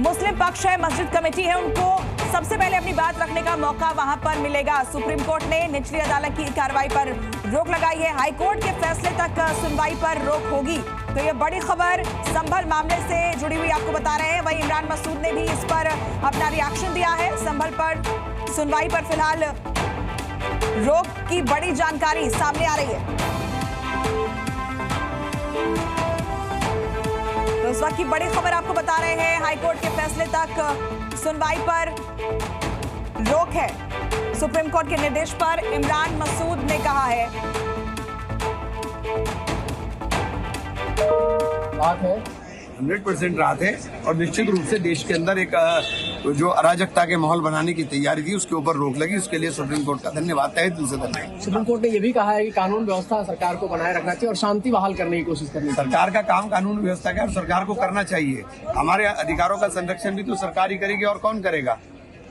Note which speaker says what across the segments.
Speaker 1: मुस्लिम पक्ष है, मस्जिद कमेटी है, उनको सबसे पहले अपनी बात रखने का मौका वहां पर मिलेगा। सुप्रीम कोर्ट ने निचली अदालत की कार्रवाई पर रोक लगाई है। हाई कोर्ट के फैसले तक सुनवाई पर रोक होगी। तो ये बड़ी खबर संभल मामले से जुड़ी हुई आपको बता रहे हैं। वहीं इमरान मसूद ने भी इस पर अपना रिएक्शन दिया है। संभल पर सुनवाई पर फिलहाल रोक की बड़ी जानकारी सामने आ रही है। तो इस वक्त की बड़ी खबर आपको बता रहे हैं, हाईकोर्ट के फैसले तक सुनवाई पर रोक है। सुप्रीम कोर्ट के निर्देश पर इमरान मसूद ने कहा है।
Speaker 2: बात है 100% राहत है और निश्चित रूप से देश के अंदर एक जो अराजकता के माहौल बनाने की तैयारी थी उसके ऊपर रोक लगी। उसके लिए सुप्रीम कोर्ट का धन्यवाद है। दिल से धन्यवाद।
Speaker 3: सुप्रीम कोर्ट ने यह भी कहा है कि कानून व्यवस्था सरकार को बनाए रखना चाहिए और शांति बहाल करने की कोशिश करनी चाहिए।
Speaker 2: सरकार का काम कानून व्यवस्था का और सरकार को करना चाहिए। हमारे अधिकारों का संरक्षण भी तो सरकार ही करेगी और कौन करेगा।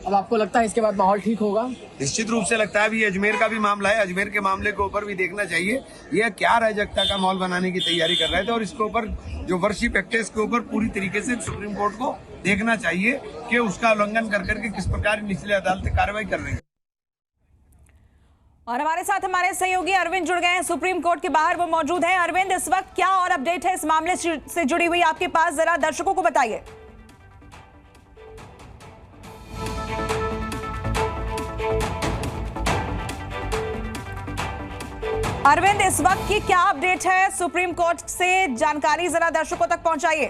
Speaker 3: अब आपको लगता है इसके बाद माहौल ठीक होगा?
Speaker 2: निश्चित रूप से लगता है। अभी अजमेर का भी मामला है, अजमेर के मामले के ऊपर भी देखना चाहिए यह क्या अराजकता का माहौल बनाने की तैयारी कर रहे थे और इसके ऊपर जो वर्शिप एक्ट है इसके ऊपर पूरी तरीके से सुप्रीम कोर्ट को देखना चाहिए कि उसका उल्लंघन कर करके किस प्रकार निचली अदालत कार्रवाई कर रही है।
Speaker 1: और हमारे साथ हमारे सहयोगी अरविंद जुड़ गए हैं, सुप्रीम कोर्ट के बाहर वो मौजूद हैं। अरविंद, इस वक्त क्या और अपडेट है इस मामले से जुड़ी हुई आपके पास, जरा दर्शकों को बताइए। अरविंद, इस वक्त की क्या अपडेट है सुप्रीम कोर्ट से, जानकारी जरा दर्शकों तक पहुंचाइए।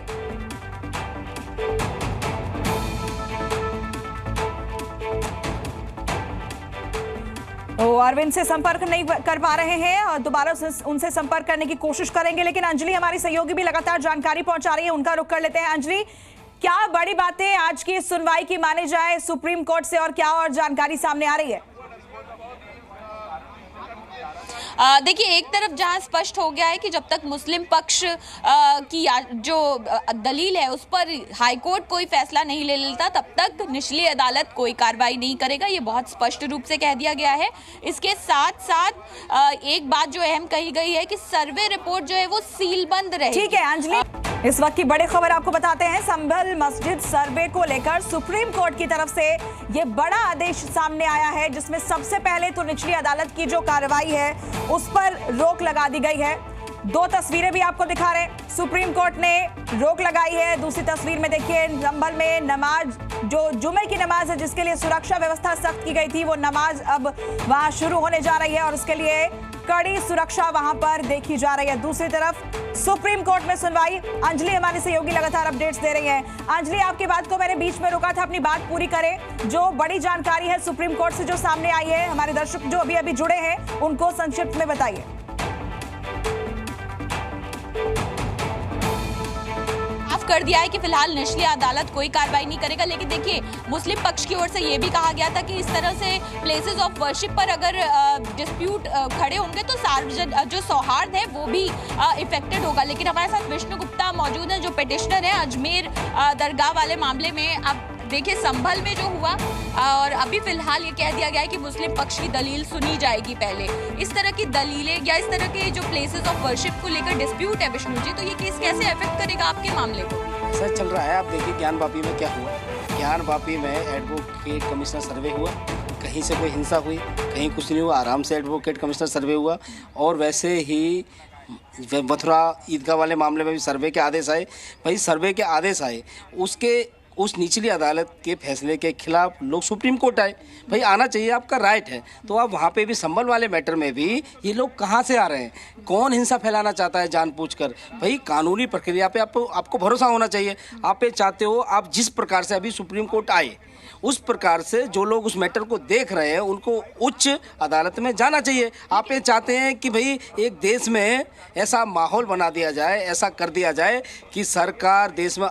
Speaker 1: तो अरविंद से संपर्क नहीं कर पा रहे हैं और दोबारा उनसे संपर्क करने की कोशिश करेंगे, लेकिन अंजलि हमारी सहयोगी भी लगातार जानकारी पहुंचा रही है, उनका रुख कर लेते हैं। अंजलि, क्या बड़ी बातें आज की सुनवाई की मानी जाए सुप्रीम कोर्ट से और क्या और जानकारी सामने आ रही है?
Speaker 4: देखिए, एक तरफ जहां स्पष्ट हो गया है कि जब तक मुस्लिम पक्ष की जो दलील है उस पर हाईकोर्ट कोई फैसला नहीं ले लेता तब तक निचली अदालत कोई कार्रवाई नहीं करेगा, ये बहुत स्पष्ट रूप से कह दिया गया है। इसके साथ साथ एक बात जो अहम कही गई है कि सर्वे रिपोर्ट जो है वो सीलबंद रहेगी।
Speaker 1: ठीक है अंजलि, इस वक्त की बड़ी खबर आपको बताते हैं। संभल मस्जिद सर्वे को लेकर सुप्रीम कोर्ट की तरफ से ये बड़ा आदेश सामने आया है, जिसमें सबसे पहले तो निचली अदालत की जो कार्रवाई है उस पर रोक लगा दी गई है। दो तस्वीरें भी आपको दिखा रहे हैं, सुप्रीम कोर्ट ने रोक लगाई है। दूसरी तस्वीर में देखिए, संभल में नमाज, जो जुमे की नमाज है जिसके लिए सुरक्षा व्यवस्था सख्त की गई थी, वो नमाज अब वहां शुरू होने जा रही है और उसके लिए कड़ी सुरक्षा वहां पर देखी जा रही है। दूसरी तरफ सुप्रीम कोर्ट में सुनवाई। अंजलि हमारे सहयोगी लगातार अपडेट्स दे रही हैं। अंजलि, आपकी बात को मैंने बीच में रोका था, अपनी बात पूरी करें। जो बड़ी जानकारी है सुप्रीम कोर्ट से जो सामने आई है, हमारे दर्शक जो अभी जुड़े हैं उनको संक्षिप्त में बताइए।
Speaker 4: कर दिया है कि फिलहाल निचली अदालत कोई कार्रवाई नहीं करेगा, लेकिन देखिए मुस्लिम पक्ष की ओर से ये भी कहा गया था कि इस तरह से प्लेसेस ऑफ वर्शिप पर अगर डिस्प्यूट खड़े होंगे तो जो सौहार्द है वो भी इफेक्टेड होगा। लेकिन हमारे साथ विष्णु गुप्ता मौजूद हैं जो पिटिशनर हैं अजमेर दरगाह वाले मामले में। अब देखिए संभल में जो हुआ और अभी फिलहाल ये कह दिया गया है कि मुस्लिम पक्ष की दलील सुनी जाएगी पहले। इस तरह की दलीलें या इस तरह के जो प्लेसेस ऑफ वर्शिप को लेकर डिस्प्यूट है विष्णु जी, तो ये केस कैसे अफेक्ट करेगा आपके मामले को?
Speaker 5: ऐसा चल रहा है। आप देखिए ज्ञानवापी में क्या हुआ। ज्ञानवापी में एडवोकेट कमिश्नर सर्वे हुआ, कहीं से कोई हिंसा हुई, कहीं कुछ नहीं हुआ, आराम से एडवोकेट कमिश्नर सर्वे हुआ। और वैसे ही मथुरा ईदगाह वाले मामले में भी सर्वे के आदेश आए। भाई सर्वे के आदेश आए, उस निचली अदालत के फैसले के खिलाफ लोग सुप्रीम कोर्ट आए। भाई आना चाहिए, आपका राइट है। तो आप वहाँ पे भी संभल वाले मैटर में भी ये लोग कहाँ से आ रहे हैं, कौन हिंसा फैलाना चाहता है जानबूझकर। भाई कानूनी प्रक्रिया पे आपको भरोसा होना चाहिए। आप ये चाहते हो, आप जिस प्रकार से अभी सुप्रीम कोर्ट आए उस प्रकार से जो लोग उस मैटर को देख रहे हैं उनको उच्च अदालत में जाना चाहिए। आप ये चाहते हैं कि भाई एक देश में ऐसा माहौल बना दिया जाए, ऐसा कर दिया जाए कि सरकार देश में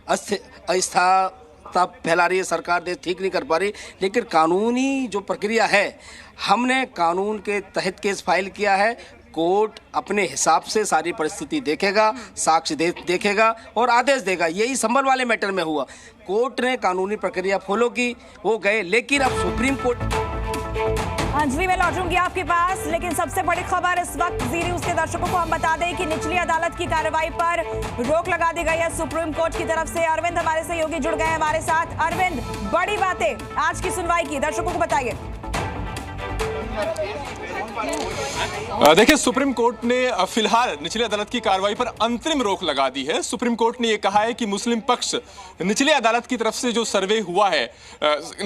Speaker 5: अस्थिरता फैला रही है, सरकार देश ठीक नहीं कर पा रही। लेकिन कानूनी जो प्रक्रिया है, हमने कानून के तहत केस फाइल किया है। कोर्ट अपने हिसाब से सारी परिस्थिति देखेगा, साक्ष्य देखेगा और आदेश देगा। यही संभल वाले मैटर में हुआ। कोर्ट ने कानूनी प्रक्रिया फॉलो की, वो गए, लेकिन अब सुप्रीम कोर्ट
Speaker 1: अंजलि, मैं लौटूंगी आपके पास, लेकिन सबसे बड़ी खबर इस वक्त जी न्यूज के दर्शकों को हम बता दें कि निचली अदालत की कार्रवाई पर रोक लगा दी गई है सुप्रीम कोर्ट की तरफ से। अरविंद हमारे सहयोगी जुड़ गए हैं हमारे साथ। अरविंद, बड़ी बातें आज की सुनवाई की, दर्शकों को बताइए।
Speaker 6: देखिए, सुप्रीम कोर्ट ने फिलहाल निचली अदालत की कार्रवाई पर अंतरिम रोक लगा दी है। सुप्रीम कोर्ट ने यह कहा है कि मुस्लिम पक्ष निचली अदालत की तरफ से जो सर्वे हुआ है,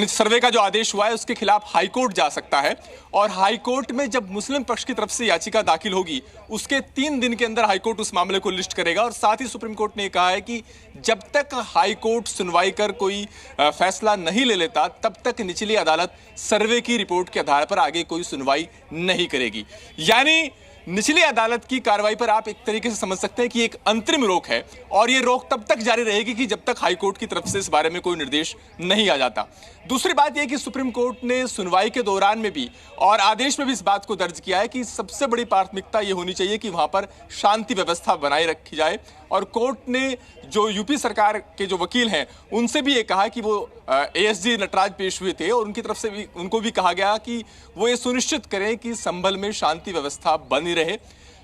Speaker 6: सर्वे का जो आदेश हुआ है, उसके खिलाफ हाईकोर्ट जा सकता है। और हाईकोर्ट में जब मुस्लिम पक्ष की तरफ से याचिका दाखिल होगी, उसके 3 दिन के अंदर हाईकोर्ट उस मामले को लिस्ट करेगा। और साथ ही सुप्रीम कोर्ट ने कहा है कि जब तक हाईकोर्ट सुनवाई कर कोई फैसला नहीं ले लेता, तब तक निचली अदालत सर्वे की रिपोर्ट के आधार पर आगे कोई सुनवाई नहीं करेगी। यानी निचली अदालत की कार्रवाई पर आप एक तरीके से समझ सकते हैं कि एक अंतरिम रोक है, और ये रोक तब तक जारी रहेगी कि जब तक हाईकोर्ट की तरफ से इस बारे में कोई निर्देश नहीं आ जाता। दूसरी बात यह कि सुप्रीम कोर्ट ने सुनवाई के दौरान में भी और आदेश में भी इस बात को दर्ज किया है कि सबसे बड़ी प्राथमिकता यह होनी चाहिए कि वहां पर शांति व्यवस्था बनाए रखी जाए। और कोर्ट ने जो यूपी सरकार के जो वकील हैं, उनसे भी ये कहा कि वो एएसजी नटराज पेश हुए थे, और उनकी तरफ से भी उनको भी कहा गया कि वो ये सुनिश्चित करें कि संभल में शांति व्यवस्था बनी रहे।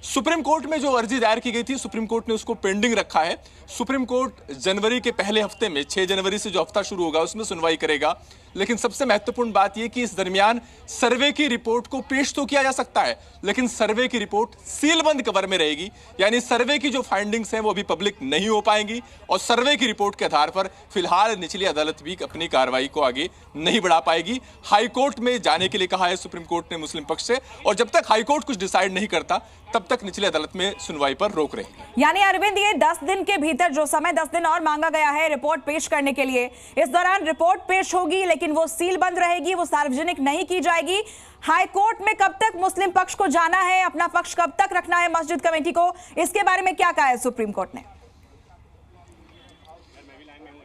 Speaker 6: सुप्रीम कोर्ट में जो अर्जी दायर की गई थी, सुप्रीम कोर्ट ने उसको पेंडिंग रखा है। सुप्रीम कोर्ट जनवरी के पहले हफ्ते में, 6 जनवरी से जो हफ्ता शुरू होगा, उसमें सुनवाई करेगा। लेकिन सबसे महत्वपूर्ण बात यह कि इस दरमियान सर्वे की रिपोर्ट को पेश तो किया जा सकता है, लेकिन सर्वे की रिपोर्ट सीलबंद कवर में रहेगी। यानी सर्वे की जो फाइंडिंग्स हैं वो अभी पब्लिक नहीं हो पाएंगी, और सर्वे की रिपोर्ट के आधार पर फिलहाल निचली अदालत भी अपनी कार्रवाई को आगे नहीं बढ़ा पाएगी। हाईकोर्ट में जाने के लिए कहा है सुप्रीम कोर्ट ने मुस्लिम पक्ष से, और जब तक हाईकोर्ट कुछ डिसाइड नहीं करता, तब तक निचली अदालत में सुनवाई पर रोक रहेगी।
Speaker 1: यानी अरविंद, ये 10 दिन के भीतर जो समय 10 दिन और मांगा गया है रिपोर्ट पेश करने के लिए, इस दौरान रिपोर्ट पेश होगी, लेकिन वो सील बंद रहेगी, वो सार्वजनिक नहीं की जाएगी। हाई कोर्ट में कब तक मुस्लिम पक्ष को जाना है, अपना पक्ष कब तक रखना है मस्जिद कमेटी को, इसके बारे में क्या कहा है सुप्रीम कोर्ट ने?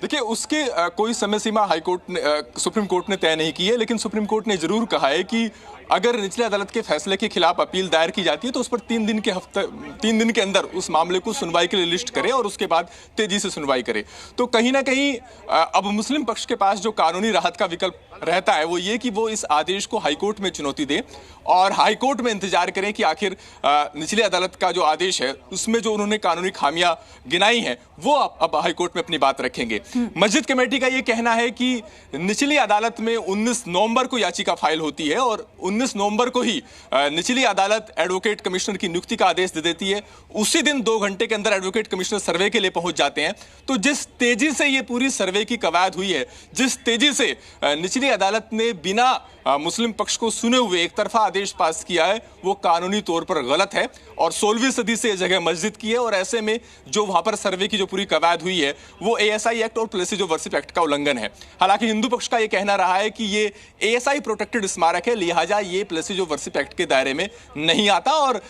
Speaker 6: देखिए, उसकी कोई समय सीमा हाईकोर्ट ने, सुप्रीम कोर्ट ने तय नहीं की है, लेकिन सुप्रीम कोर्ट ने जरूर कहा है कि अगर निचली अदालत के फैसले के खिलाफ अपील दायर की जाती है, तो उस पर 3 दिन के अंदर उस मामले को सुनवाई के लिए लिस्ट करे, और उसके बाद तेजी से सुनवाई करे। तो कहीं ना कहीं अब मुस्लिम पक्ष के पास जो कानूनी राहत का विकल्प रहता है, वो ये कि वो इस आदेश को हाईकोर्ट में चुनौती दे, और हाईकोर्ट में इंतजार करें कि आखिर निचली अदालत का जो आदेश है, उसमें जो उन्होंने कानूनी खामियां गिनाई हैं, वो अब हाईकोर्ट में अपनी बात रखेंगे। मस्जिद कमेटी का ये कहना है कि निचली अदालत में 19 नवंबर को याचिका फाइल होती है, और 19 नवंबर को ही निचली अदालत एडवोकेट कमिश्नर की नियुक्ति का आदेश दे देती है। उसी दिन 2 घंटे के अंदर एडवोकेट कमिश्नर सर्वे के लिए पहुंच जाते हैं। तो जिस तेजी से ये पूरी सर्वे की कवायद हुई है, जिस तेजी से निचली अदालत ने बिना मुस्लिम पक्ष को सुने हुए एक तरफा आदेश पास किया है, वो कानूनी तौर पर गलत है, और 16वीं सदी से यह जगह मस्जिद की है। और ऐसे में जो वहां पर सर्वे की जो पूरी कवायद हुई है, वो एएसआई एक्ट और प्लेसेज ऑफ वर्शिप एक्ट का उल्लंघन है। हालांकि हिंदू पक्ष का यह कहना रहा है कि ये एएसआई प्रोटेक्टेड स्मारक है, लिहाजा ये प्लेसेज ऑफ वर्शिप एक्ट के दायरे में नहीं आता, और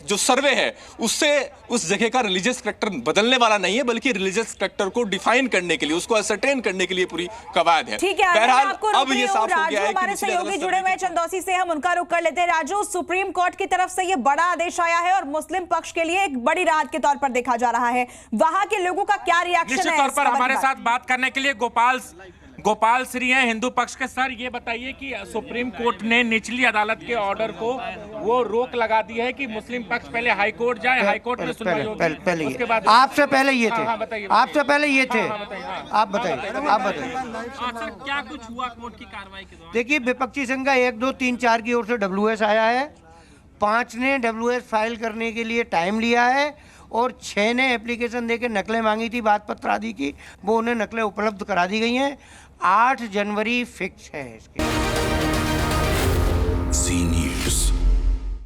Speaker 6: जो सर्वे है उससे उस जगह का रिलीजियस करेक्टर बदलने वाला नहीं है, बल्कि रिलीजियस करेक्टर को डिफाइन करने के लिए, उसको असरटेन करने के लिए पूरी कवायद है।
Speaker 1: ठीक है,
Speaker 6: बहरहाल
Speaker 1: अब ये साफ हो गया है कि हमारे सहयोगी जुड़े हुए चंदौसी से, हम उनका रुख कर लेते हैं। राजू, सुप्रीम कोर्ट की तरफ से ये बड़ा आदेश आया है और मुस्लिम पक्ष के लिए एक बड़ी राहत के तौर पर देखा जा रहा है, वहां के लोगों का क्या रिएक्शन है?
Speaker 7: निश्चित तौर पर हमारे साथ बात करने के लिए गोपाल श्री हैं हिंदू पक्ष के। सर, ये बताइए कि सुप्रीम कोर्ट ने निचली अदालत के ऑर्डर को वो रोक लगा दी है कि मुस्लिम पक्ष पहले हाई कोर्ट जाए, हाई कोर्ट में सुनवाई होगी, उसके बाद
Speaker 8: आपसे पहले ये थे,
Speaker 7: आपसे
Speaker 8: पहले ये थे, आप बताइए।
Speaker 7: सर, क्या कुछ हुआ कोर्ट की कार्रवाई के दौरान?
Speaker 8: देखिए, विपक्षी संघ का 1, 2, 3, 4 की ओर से WS आया है, 5 ने WS फाइल करने के लिए टाइम लिया है, और 6 ने एप्लीकेशन देके नकलें मांगी थी बात पत्र आदि की, वो उन्हें नकलें उपलब्ध करा दी गई हैं। 8 जनवरी फिक्स है इसके।